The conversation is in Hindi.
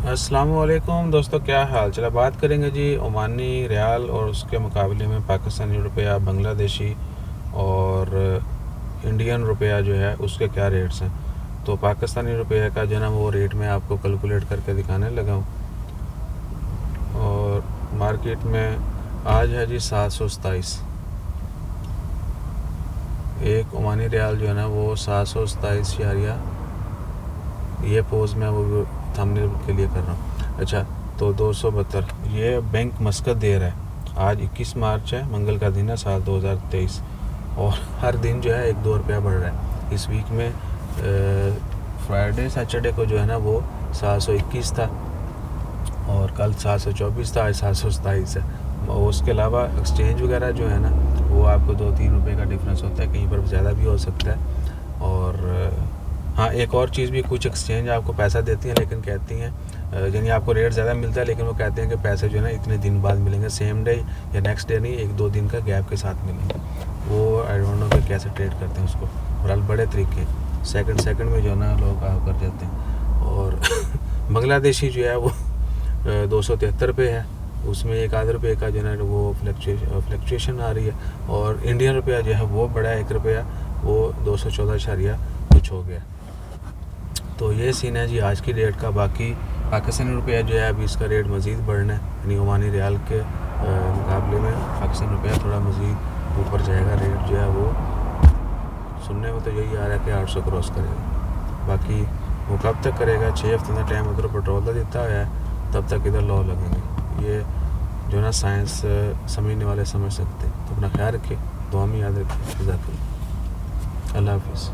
अस्सलाम वालेकुम दोस्तों, क्या हाल चला। बात करेंगे जी ओमानी रियाल और उसके मुकाबले में पाकिस्तानी रुपया, बांग्लादेशी और इंडियन रुपया जो है उसके क्या रेट्स हैं। तो पाकिस्तानी रुपये का जो है ना वो रेट मैं आपको कैलकुलेट करके दिखाने लगा हूँ। और मार्केट में आज है जी 727। एक ओमानी रियाल जो है ना वो 727 ये पोज मैं वो थंबनेल के लिए कर रहा हूँ। अच्छा, तो 272 ये बैंक मस्कत दे रहा है। आज 21 मार्च है, मंगल का दिन है, साल 2023। और हर दिन जो है 1-2 रुपया बढ़ रहा है। इस वीक में फ्राइडे सैटरडे को जो है ना वो 721 था और कल 724 था, आज 727 है। और उसके अलावा एक्सचेंज वगैरह जो है ना वो आपको 2-3 रुपये का डिफरेंस होता है, कहीं पर ज़्यादा भी हो सकता है। और हाँ, एक और चीज़ भी, कुछ एक्सचेंज आपको पैसा देती हैं लेकिन कहती हैं, यानी आपको रेट ज़्यादा मिलता है लेकिन वो कहते हैं कि पैसे जो है ना इतने दिन बाद मिलेंगे, सेम डे या नेक्स्ट डे नहीं, 1-2 दिन का गैप के साथ मिलेंगे। वो आई डोंट नो कि कैसे ट्रेड करते हैं उसको। बहरहाल बड़े तरीके, सेकंड में जो है ना लोग कर जाते हैं। और बांग्लादेशी जो है वो 273 पे है, उसमें 1-8 रुपये का जो है ना वो फ्लक्चुएशन आ रही है। और इंडियन रुपया जो है वो बड़ा 1 रुपया, वो 214 कुछ हो गया। तो ये सीन है जी आज की डेट का। बाकी पाकिस्तानी रुपया जो है अभी इसका रेट मज़ीद बढ़ना है, यानी ओमानी रियाल के मुकाबले में पाकिस्तानी रुपया थोड़ा मज़ीद ऊपर जाएगा। रेट जो है वो सुनने में तो यही आ रहा है कि 800 क्रॉस करेगा। बाकी वो कब तक करेगा, 6 हफ्ते का टाइम उधर पेट्रोल का देता है, तब तक इधर लॉ लगेंगे। ये जो ना साइंस समझने वाले समझ सकते हैं। तो अपना ख्याल रखिए, दुआ में याद रखिए। अल्लाह हाफिज़।